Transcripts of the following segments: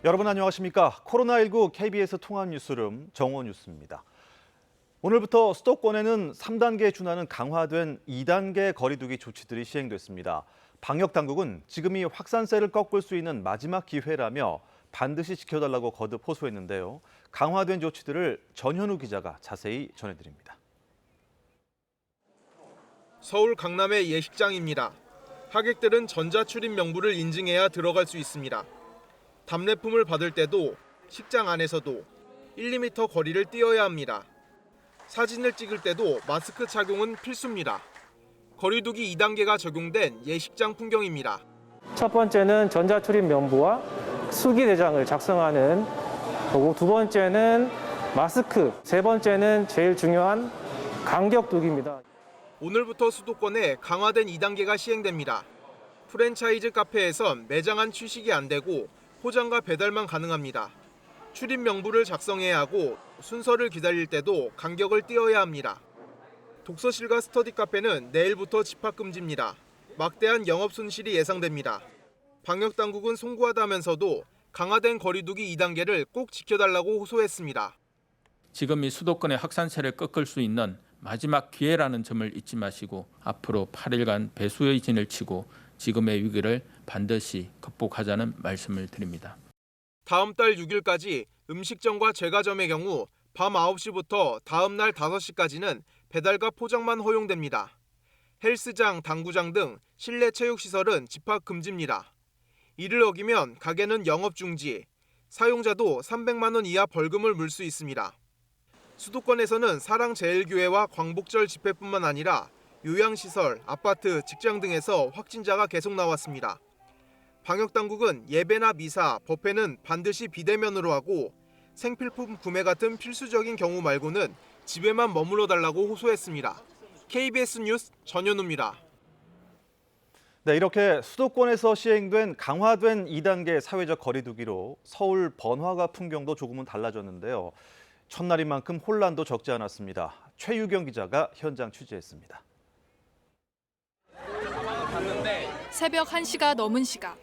여러분 안녕하십니까? 코로나19 KBS 통합뉴스룸 정호 뉴스입니다. 오늘부터 수도권에는 3단계에 준하는 강화된 2단계 거리두기 조치들이 시행됐습니다. 방역당국은 지금이 확산세를 꺾을 수 있는 마지막 기회라며 반드시 지켜달라고 거듭 호소했는데요. 강화된 조치들을 전현우 기자가 자세히 전해드립니다. 서울 강남의 예식장입니다. 하객들은 전자출입 명부를 인증해야 들어갈 수 있습니다. 답례품을 받을 때도 식장 안에서도 1~2m 거리를 띄어야 합니다. 사진을 찍을 때도 마스크 착용은 필수입니다. 거리두기 2단계가 적용된 예식장 풍경입니다. 첫 번째는 전자출입 명부와 수기대장을 작성하는 거고, 두 번째는 마스크, 세 번째는 제일 중요한 간격두기입니다. 오늘부터 수도권에 강화된 2단계가 시행됩니다. 프랜차이즈 카페에선 매장 안 취식이 안 되고 포장과 배달만 가능합니다. 출입 명부를 작성해야 하고 순서를 기다릴 때도 간격을 띄어야 합니다. 독서실과 스터디 카페는 내일부터 집합 금지입니다. 막대한 영업 손실이 예상됩니다. 방역 당국은 송구하다면서도 강화된 거리두기 2단계를 꼭 지켜달라고 호소했습니다. 지금이 수도권의 확산세를 꺾을 수 있는 마지막 기회라는 점을 잊지 마시고 앞으로 8일간 배수의 진을 치고 지금의 위기를 반드시 극복하자는 말씀을 드립니다. 다음 달 6일까지 음식점과 제과점의 경우 밤 9시부터 다음 날 5시까지는 배달과 포장만 허용됩니다. 헬스장, 당구장 등 실내 체육시설은 집합 금지입니다. 이를 어기면 가게는 영업 중지, 사용자도 300만 원 이하 벌금을 물 수 있습니다. 수도권에서는 사랑제일교회와 광복절 집회뿐만 아니라 요양시설, 아파트, 직장 등에서 확진자가 계속 나왔습니다. 방역당국은 예배나 미사, 법회는 반드시 비대면으로 하고 생필품 구매 같은 필수적인 경우 말고는 집에만 머물러 달라고 호소했습니다. KBS 뉴스 전현우입니다. 네, 이렇게 수도권에서 시행된 강화된 2단계 사회적 거리두기로 서울 번화가 풍경도 조금은 달라졌는데요. 첫날인 만큼 혼란도 적지 않았습니다. 최유경 기자가 현장 취재했습니다. 새벽 1시가 넘은 시각,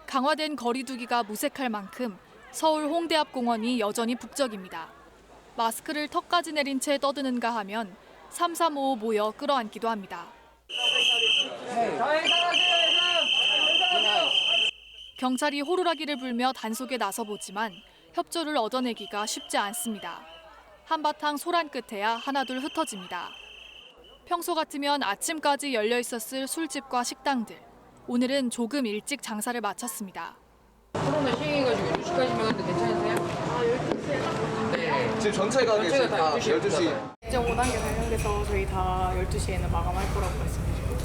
강화된 거리두기가 무색할 만큼 서울 홍대 앞 공원이 여전히 북적입니다. 마스크를 턱까지 내린 채 떠드는가 하면 335 모여 끌어안기도 합니다. 경찰이 호루라기를 불며 단속에 나서보지만 협조를 얻어내기가 쉽지 않습니다. 한바탕 소란 끝에야 하나둘 흩어집니다. 평소 같으면 아침까지 열려 있었을 술집과 식당들. 오늘은 조금 일찍 장사를 마쳤습니다. 코로나 시행해가지고 12시까지만 해도 괜찮으세요? 12시에? 네. 지금 전체 가게에서 다 12시. 2.5단계 적용돼서 저희 다 12시에는 마감할 거라고 말씀드리고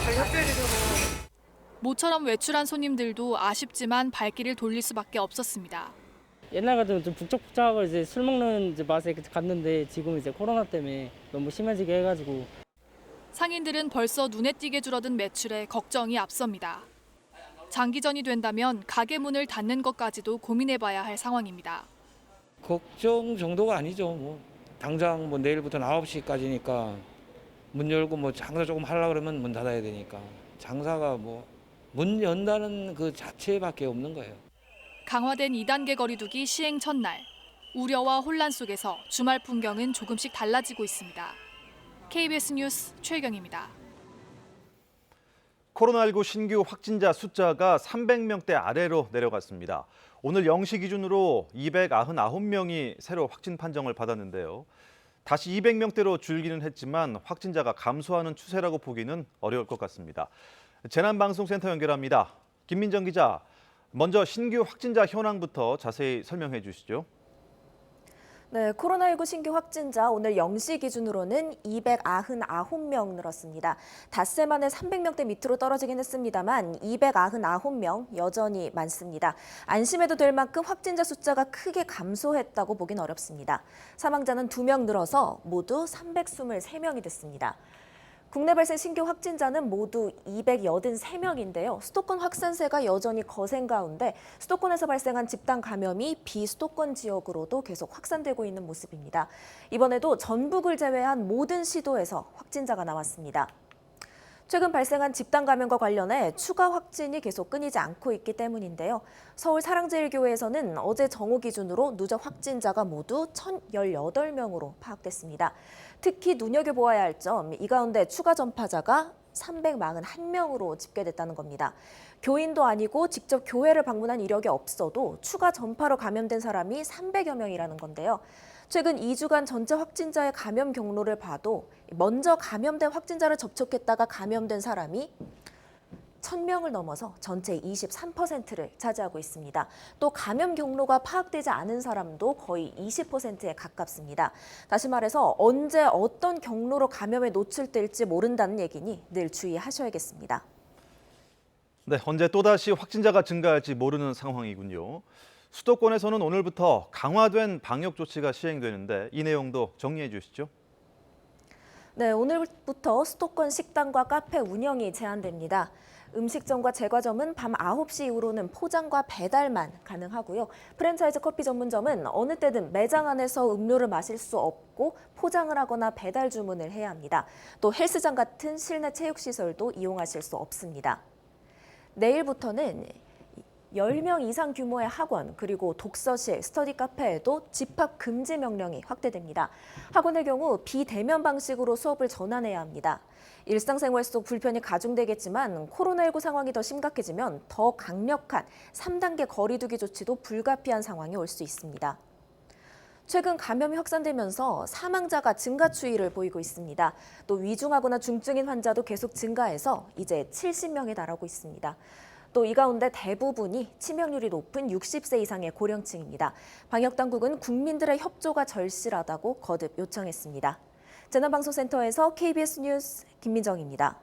잘 협조해주셔서 모처럼 외출한 손님들도 아쉽지만 발길을 돌릴 수밖에 없었습니다. 옛날 같으면 좀 북적북적하고 이제 술 먹는 이제 맛에 갔는데, 지금 이제 코로나 때문에 너무 심해지게 해가지고. 상인들은 벌써 눈에 띄게 줄어든 매출에 걱정이 앞섭니다. 장기전이 된다면 가게 문을 닫는 것까지도 고민해봐야 할 상황입니다. 걱정 정도가 아니죠. 뭐 당장 뭐 내일부터는 9시까지니까 문 열고 뭐 장사 조금 하려고 그러면 문 닫아야 되니까 장사가 뭐 문 연다는 그 자체밖에 없는 거예요. 강화된 2단계 거리두기 시행 첫날, 우려와 혼란 속에서 주말 풍경은 조금씩 달라지고 있습니다. KBS 뉴스 최유경입니다. 코로나19 신규 확진자 숫자가 300명대 아래로 내려갔습니다. 오늘 0시 기준으로 299명이 새로 확진 판정을 받았는데요. 다시 200명대로 줄기는 했지만 확진자가 감소하는 추세라고 보기는 어려울 것 같습니다. 재난방송센터 연결합니다. 김민정 기자, 먼저 신규 확진자 현황부터 자세히 설명해 주시죠. 네, 코로나19 신규 확진자 오늘 0시 기준으로는 299명 늘었습니다. 닷새 만에 300명대 밑으로 떨어지긴 했습니다만 299명 여전히 많습니다. 안심해도 될 만큼 확진자 숫자가 크게 감소했다고 보긴 어렵습니다. 사망자는 2명 늘어서 모두 323명이 됐습니다. 국내 발생 신규 확진자는 모두 283명인데요. 수도권 확산세가 여전히 거센 가운데 수도권에서 발생한 집단 감염이 비수도권 지역으로도 계속 확산되고 있는 모습입니다. 이번에도 전북을 제외한 모든 시도에서 확진자가 나왔습니다. 최근 발생한 집단 감염과 관련해 추가 확진이 계속 끊이지 않고 있기 때문인데요. 서울 사랑제일교회에서는 어제 정오 기준으로 누적 확진자가 모두 1,018명으로 파악됐습니다. 특히 눈여겨보아야 할 점, 이 가운데 추가 전파자가 341명으로 집계됐다는 겁니다. 교인도 아니고 직접 교회를 방문한 이력이 없어도 추가 전파로 감염된 사람이 300여 명이라는 건데요. 최근 2주간 전체 확진자의 감염 경로를 봐도 먼저 감염된 확진자를 접촉했다가 감염된 사람이 1,000명을 넘어서 전체의 23%를 차지하고 있습니다. 또 감염 경로가 파악되지 않은 사람도 거의 20%에 가깝습니다. 다시 말해서 언제 어떤 경로로 감염에 노출될지 모른다는 얘기니 늘 주의하셔야겠습니다. 네, 언제 또다시 확진자가 증가할지 모르는 상황이군요. 수도권에서는 오늘부터 강화된 방역 조치가 시행되는데 이 내용도 정리해 주시죠. 네, 오늘부터 수도권 식당과 카페 운영이 제한됩니다. 음식점과 제과점은 밤 9시 이후로는 포장과 배달만 가능하고요. 프랜차이즈 커피 전문점은 어느 때든 매장 안에서 음료를 마실 수 없고 포장을 하거나 배달 주문을 해야 합니다. 또 헬스장 같은 실내 체육시설도 이용하실 수 없습니다. 내일부터는 10명 이상 규모의 학원, 그리고 독서실, 스터디 카페에도 집합 금지 명령이 확대됩니다. 학원의 경우 비대면 방식으로 수업을 전환해야 합니다. 일상생활 속 불편이 가중되겠지만 코로나19 상황이 더 심각해지면 더 강력한 3단계 거리두기 조치도 불가피한 상황이 올 수 있습니다. 최근 감염이 확산되면서 사망자가 증가 추이를 보이고 있습니다. 또 위중하거나 중증인 환자도 계속 증가해서 이제 70명에 달하고 있습니다. 또 이 가운데 대부분이 치명률이 높은 60세 이상의 고령층입니다. 방역당국은 국민들의 협조가 절실하다고 거듭 요청했습니다. 재난방송센터에서 KBS 뉴스 김민정입니다.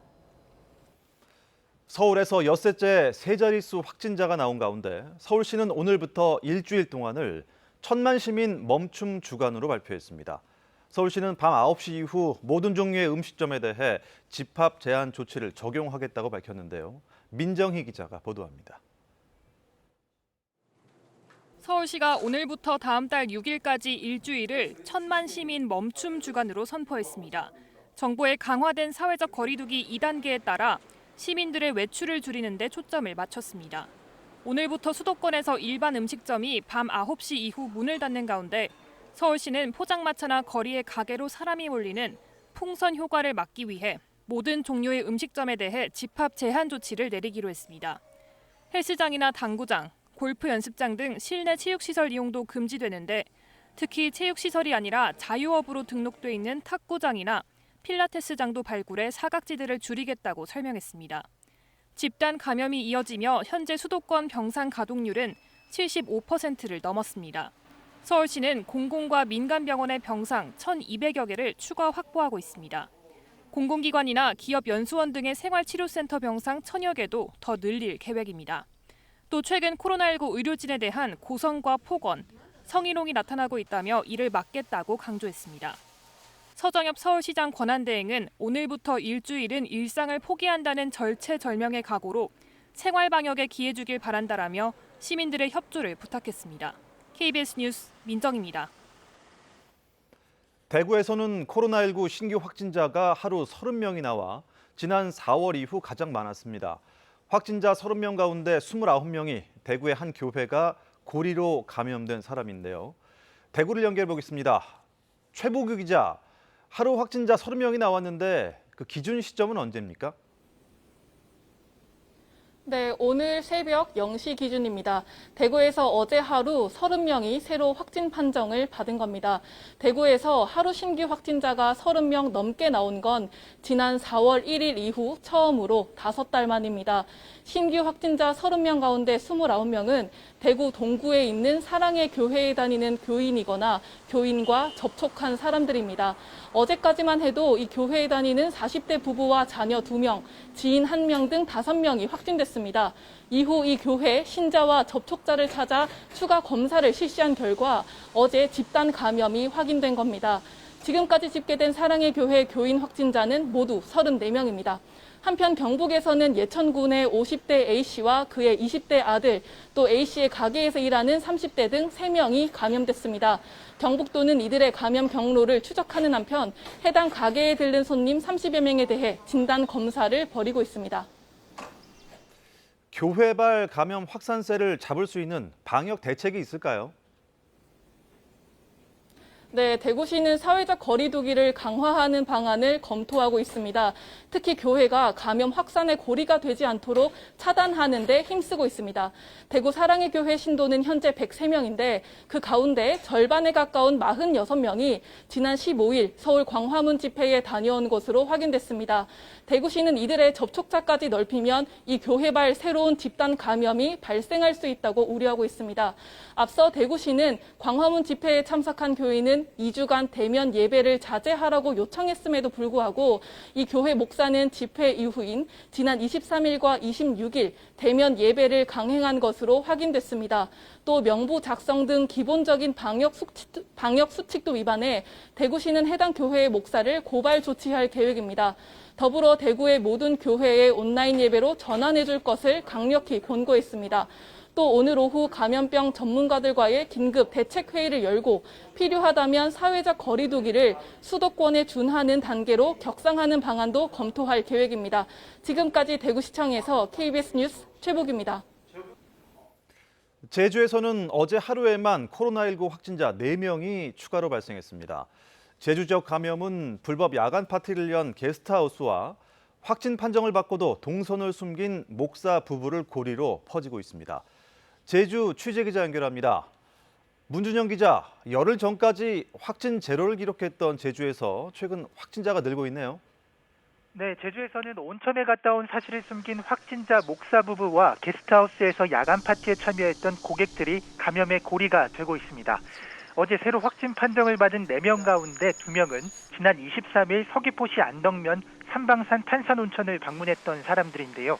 서울에서 엿새째 세 자릿수 확진자가 나온 가운데 서울시는 오늘부터 일주일 동안을 1,000만 시민 멈춤 주간으로 발표했습니다. 서울시는 밤 9시 이후 모든 종류의 음식점에 대해 집합 제한 조치를 적용하겠다고 밝혔는데요. 민정희 기자가 보도합니다. 서울시가 오늘부터 다음 달 6일까지 일주일을 1,000만 시민 멈춤 주간으로 선포했습니다. 정부의 강화된 사회적 거리두기 2단계에 따라 시민들의 외출을 줄이는 데 초점을 맞췄습니다. 오늘부터 수도권에서 일반 음식점이 밤 9시 이후 문을 닫는 가운데 서울시는 포장마차나 거리의 가게로 사람이 몰리는 풍선 효과를 막기 위해 모든 종류의 음식점에 대해 집합 제한 조치를 내리기로 했습니다. 헬스장이나 당구장, 골프 연습장 등 실내 체육시설 이용도 금지되는데 특히 체육시설이 아니라 자유업으로 등록돼 있는 탁구장이나 필라테스장도 발굴해 사각지대를 줄이겠다고 설명했습니다. 집단 감염이 이어지며 현재 수도권 병상 가동률은 75%를 넘었습니다. 서울시는 공공과 민간병원의 병상 1,200여 개를 추가 확보하고 있습니다. 공공기관이나 기업 연수원 등의 생활치료센터 병상 1,000여 개도 더 늘릴 계획입니다. 또 최근 코로나19 의료진에 대한 고성과 폭언, 성희롱이 나타나고 있다며 이를 막겠다고 강조했습니다. 서정엽 서울시장 권한대행은 오늘부터 일주일은 일상을 포기한다는 절체절명의 각오로 생활방역에 기해 주길 바란다라며 시민들의 협조를 부탁했습니다. KBS 뉴스 민정입니다. 대구에서는 코로나19 신규 확진자가 하루 30명이 나와 지난 4월 이후 가장 많았습니다. 확진자 30명 가운데 29명이 대구의 한 교회가 고리로 감염된 사람인데요. 대구를 연결해 보겠습니다. 최보규 기자, 하루 확진자 30명이 나왔는데 그 기준 시점은 언제입니까? 네, 오늘 새벽 0시 기준입니다. 대구에서 어제 하루 30명이 새로 확진 판정을 받은 겁니다. 대구에서 하루 신규 확진자가 30명 넘게 나온 건 지난 4월 1일 이후 처음으로 5달 만입니다. 신규 확진자 30명 가운데 29명은 대구 동구에 있는 사랑의 교회에 다니는 교인이거나 교인과 접촉한 사람들입니다. 어제까지만 해도 이 교회에 다니는 40대 부부와 자녀 2명, 지인 1명 등 5명이 확진됐습니다. 이후 이 교회 신자와 접촉자를 찾아 추가 검사를 실시한 결과 어제 집단 감염이 확인된 겁니다. 지금까지 집계된 사랑의 교회 교인 확진자는 모두 34명입니다. 한편 경북에서는 예천군의 50대 A씨와 그의 20대 아들, 또 A씨의 가게에서 일하는 30대 등 3명이 감염됐습니다. 경북도는 이들의 감염 경로를 추적하는 한편 해당 가게에 들른 손님 30여 명에 대해 진단 검사를 벌이고 있습니다. 교회발 감염 확산세를 잡을 수 있는 방역 대책이 있을까요? 네, 대구시는 사회적 거리 두기를 강화하는 방안을 검토하고 있습니다. 특히 교회가 감염 확산의 고리가 되지 않도록 차단하는 데 힘쓰고 있습니다. 대구 사랑의 교회 신도는 현재 103명인데 그 가운데 절반에 가까운 46명이 지난 15일 서울 광화문 집회에 다녀온 것으로 확인됐습니다. 대구시는 이들의 접촉자까지 넓히면 이 교회발 새로운 집단 감염이 발생할 수 있다고 우려하고 있습니다. 앞서 대구시는 광화문 집회에 참석한 교인은 2주간 대면 예배를 자제하라고 요청했음에도 불구하고 이 교회 목사는 집회 이후인 지난 23일과 26일 대면 예배를 강행한 것으로 확인됐습니다. 또 명부 작성 등 기본적인 방역 수칙도 위반해 대구시는 해당 교회의 목사를 고발 조치할 계획입니다. 더불어 대구의 모든 교회에 온라인 예배로 전환해줄 것을 강력히 권고했습니다. 또 오늘 오후 감염병 전문가들과의 긴급 대책회의를 열고 필요하다면 사회적 거리 두기를 수도권에 준하는 단계로 격상하는 방안도 검토할 계획입니다. 지금까지 대구시청에서 KBS 뉴스 최복입니다. 제주에서는 어제 하루에만 코로나19 확진자 4명이 추가로 발생했습니다. 제주 지역 감염은 불법 야간 파티를 연 게스트하우스와 확진 판정을 받고도 동선을 숨긴 목사 부부를 고리로 퍼지고 있습니다. 제주 취재기자 연결합니다. 문준영 기자, 열흘 전까지 확진 제로를 기록했던 제주에서 최근 확진자가 늘고 있네요. 네, 제주에서는 온천에 갔다 온 사실을 숨긴 확진자 목사 부부와 게스트하우스에서 야간 파티에 참여했던 고객들이 감염의 고리가 되고 있습니다. 어제 새로 확진 판정을 받은 4명 가운데 2명은 지난 23일 서귀포시 안덕면 삼방산 탄산온천을 방문했던 사람들인데요.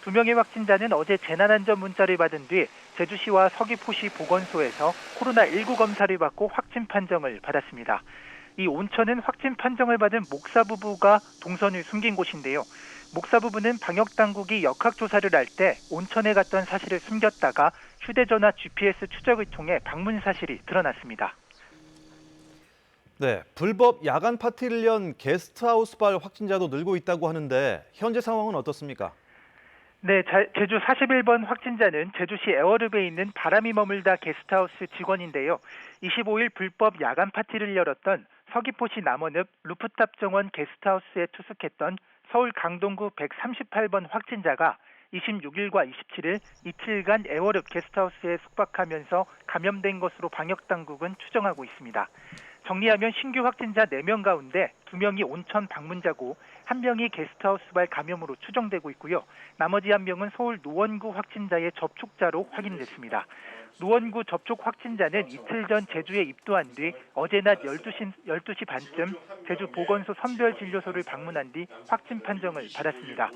2명의 확진자는 어제 재난안전 문자를 받은 뒤 제주시와 서귀포시 보건소에서 코로나19 검사를 받고 확진 판정을 받았습니다. 이 온천은 확진 판정을 받은 목사 부부가 동선을 숨긴 곳인데요. 목사 부부는 방역당국이 역학조사를 할 때 온천에 갔던 사실을 숨겼다가 휴대전화 GPS 추적을 통해 방문 사실이 드러났습니다. 네, 불법 야간 파티를 연 게스트하우스발 확진자도 늘고 있다고 하는데 현재 상황은 어떻습니까? 네, 제주 41번 확진자는 제주시 에어룹에 있는 바람이 머물다 게스트하우스 직원인데요. 25일 불법 야간 파티를 열었던 서귀포시 남원읍 루프탑 정원 게스트하우스에 투숙했던 서울 강동구 138번 확진자가 26일과 27일 이틀간 에어룹 게스트하우스에 숙박하면서 감염된 것으로 방역당국은 추정하고 있습니다. 정리하면 신규 확진자 4명 가운데 2명이 온천 방문자고 1명이 게스트하우스발 감염으로 추정되고 있고요. 나머지 1명은 서울 노원구 확진자의 접촉자로 확인됐습니다. 노원구 접촉 확진자는 이틀 전 제주에 입도한 뒤 어제 낮 12시 반쯤 제주 보건소 선별진료소를 방문한 뒤 확진 판정을 받았습니다.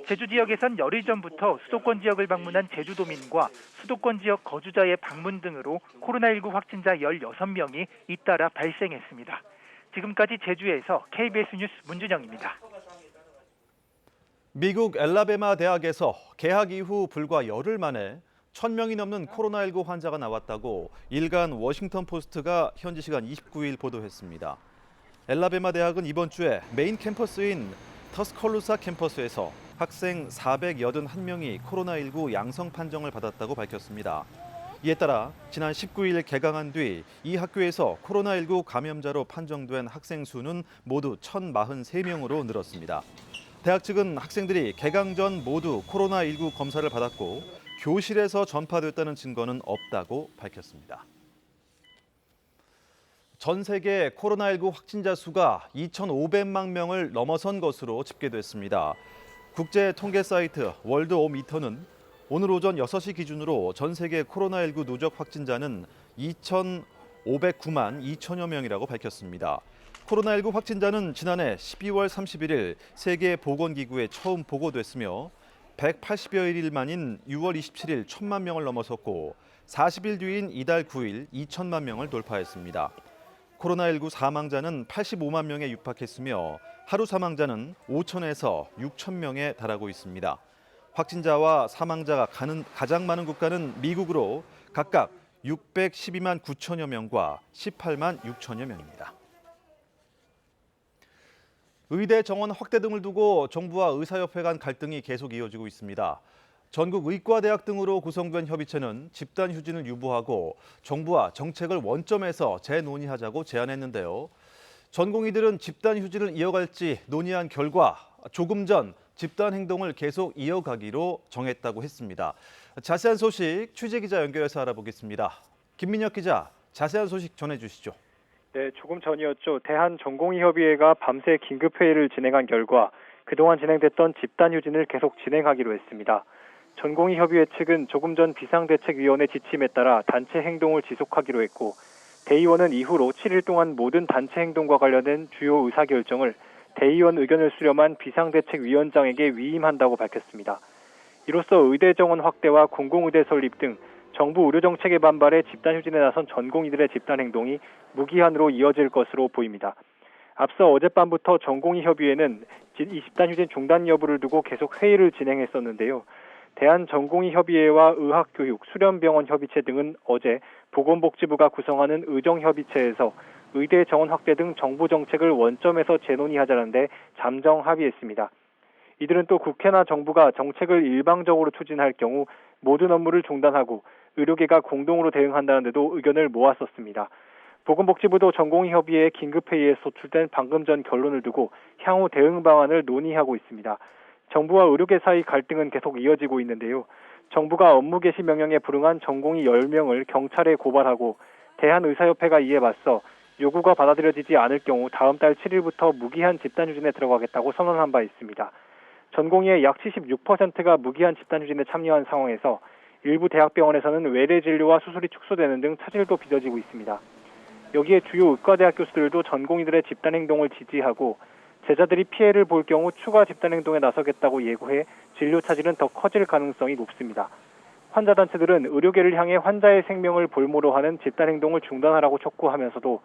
제주 지역에선 열흘 전부터 수도권 지역을 방문한 제주도민과 수도권 지역 거주자의 방문 등으로 코로나19 확진자 16명이 잇따라 발생했습니다. 지금까지 제주에서 KBS 뉴스 문준영입니다. 미국 엘라베마 대학에서 개학 이후 불과 열흘 만에 1,000명이 넘는 코로나19 환자가 나왔다고 일간 워싱턴 포스트가 현지 시간 29일 보도했습니다. 엘라베마 대학은 이번 주에 메인 캠퍼스인 터스컬루사 캠퍼스에서 학생 481명이 코로나19 양성 판정을 받았다고 밝혔습니다. 이에 따라 지난 19일 개강한 뒤 이 학교에서 코로나19 감염자로 판정된 학생 수는 모두 1,043명으로 늘었습니다. 대학 측은 학생들이 개강 전 모두 코로나19 검사를 받았고 교실에서 전파됐다는 증거는 없다고 밝혔습니다. 전 세계 코로나19 확진자 수가 2,500만 명을 넘어선 것으로 집계됐습니다. 국제 통계 사이트 월드오미터는 오늘 오전 6시 기준으로 전 세계 코로나19 누적 확진자는 2,509만 2천여 명이라고 밝혔습니다. 코로나19 확진자는 지난해 12월 31일 세계보건기구에 처음 보고됐으며 180여일 일 만인 6월 27일 1,000만 명을 넘어섰고 40일 뒤인 이달 9일 2천만 명을 돌파했습니다. 코로나19 사망자는 85만 명에 육박했으며 하루 사망자는 5천에서 6천 명에 달하고 있습니다. 확진자와 사망자가 가장 많은 국가는 미국으로 각각 612만 9천여 명과 18만 6천여 명입니다. 의대 정원 확대 등을 두고 정부와 의사협회 간 갈등이 계속 이어지고 있습니다. 전국 의과대학 등으로 구성된 협의체는 집단 휴진을 유보하고 정부와 정책을 원점에서 재논의하자고 제안했는데요. 전공의들은 집단 휴진을 이어갈지 논의한 결과 조금 전 집단 행동을 계속 이어가기로 정했다고 했습니다. 자세한 소식 취재기자 연결해서 알아보겠습니다. 김민혁 기자, 자세한 소식 전해주시죠. 네, 조금 전이었죠. 대한전공의협의회가 밤새 긴급회의를 진행한 결과 그동안 진행됐던 집단휴진을 계속 진행하기로 했습니다. 전공의협의회 측은 조금 전 비상대책위원회 지침에 따라 단체 행동을 지속하기로 했고 대의원은 이후로 7일 동안 모든 단체 행동과 관련된 주요 의사결정을 대의원 의견을 수렴한 비상대책위원장에게 위임한다고 밝혔습니다. 이로써 의대 정원 확대와 공공의대 설립 등 정부 의료정책에 반발해 집단휴진에 나선 전공의들의 집단행동이 무기한으로 이어질 것으로 보입니다. 앞서 어젯밤부터 전공의협의회는 이 집단휴진 중단 여부를 두고 계속 회의를 진행했었는데요. 대한전공의협의회와 의학교육, 수련병원협의체 등은 어제 보건복지부가 구성하는 의정협의체에서 의대 정원 확대 등 정부 정책을 원점에서 재논의하자는 데 잠정 합의했습니다. 이들은 또 국회나 정부가 정책을 일방적으로 추진할 경우 모든 업무를 중단하고 의료계가 공동으로 대응한다는 데도 의견을 모았었습니다. 보건복지부도 전공의협의회 긴급회의에 소출된 방금 전 결론을 두고 향후 대응 방안을 논의하고 있습니다. 정부와 의료계 사이 갈등은 계속 이어지고 있는데요. 정부가 업무 개시 명령에 불응한 전공의 10명을 경찰에 고발하고 대한의사협회가 이에 맞서 요구가 받아들여지지 않을 경우 다음 달 7일부터 무기한 집단휴진에 들어가겠다고 선언한 바 있습니다. 전공의의 약 76%가 무기한 집단휴진에 참여한 상황에서 일부 대학병원에서는 외래 진료와 수술이 축소되는 등 차질도 빚어지고 있습니다. 여기에 주요 의과대학 교수들도 전공의들의 집단행동을 지지하고 제자들이 피해를 볼 경우 추가 집단행동에 나서겠다고 예고해 진료 차질은 더 커질 가능성이 높습니다. 환자단체들은 의료계를 향해 환자의 생명을 볼모로 하는 집단행동을 중단하라고 촉구하면서도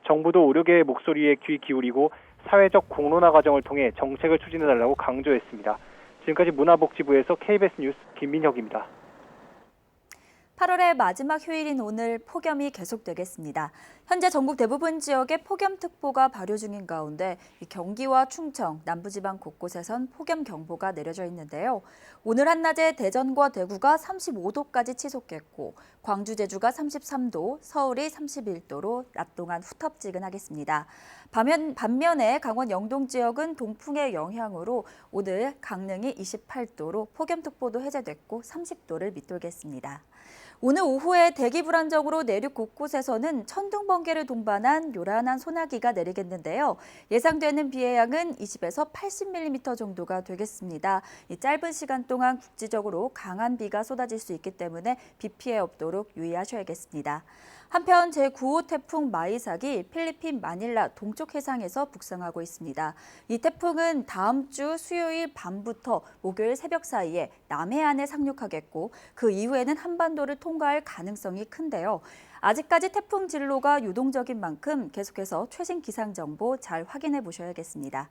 정부도 의료계의 목소리에 귀 기울이고 사회적 공론화 과정을 통해 정책을 추진해달라고 강조했습니다. 지금까지 문화복지부에서 KBS 뉴스 김민혁입니다. 8월의 마지막 휴일인 오늘 폭염이 계속되겠습니다. 현재 전국 대부분 지역에 폭염특보가 발효 중인 가운데 경기와 충청, 남부지방 곳곳에선 폭염경보가 내려져 있는데요. 오늘 한낮에 대전과 대구가 35도까지 치솟겠고 광주, 제주가 33도, 서울이 31도로 낮 동안 후텁지근하겠습니다. 반면에 강원 영동 지역은 동풍의 영향으로 오늘 강릉이 28도로 폭염특보도 해제됐고 30도를 밑돌겠습니다. 오늘 오후에 대기 불안정으로 내륙 곳곳에서는 천둥, 번개를 동반한 요란한 소나기가 내리겠는데요. 예상되는 비의 양은 20에서 80mm 정도가 되겠습니다. 이 짧은 시간 동안 국지적으로 강한 비가 쏟아질 수 있기 때문에 비 피해 없도록 유의하셔야겠습니다. 한편 제9호 태풍 마이삭이 필리핀 마닐라 동쪽 해상에서 북상하고 있습니다. 이 태풍은 다음 주 수요일 밤부터 목요일 새벽 사이에 남해안에 상륙하겠고 그 이후에는 한반도를 통과할 가능성이 큰데요. 아직까지 태풍 진로가 유동적인 만큼 계속해서 최신 기상 정보 잘 확인해 보셔야겠습니다.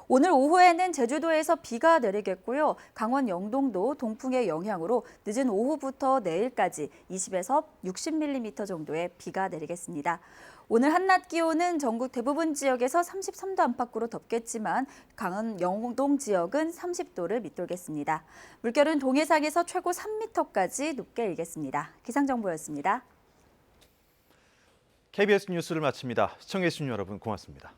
오늘 오후에는 제주도에서 비가 내리겠고요. 강원 영동도 동풍의 영향으로 늦은 오후부터 내일까지 20에서 60mm 정도의 비가 내리겠습니다. 오늘 한낮 기온은 전국 대부분 지역에서 33도 안팎으로 덥겠지만 강원 영동 지역은 30도를 밑돌겠습니다. 물결은 동해상에서 최고 3m까지 높게 일겠습니다. 기상정보였습니다. KBS 뉴스를 마칩니다. 시청해주신 여러분 고맙습니다.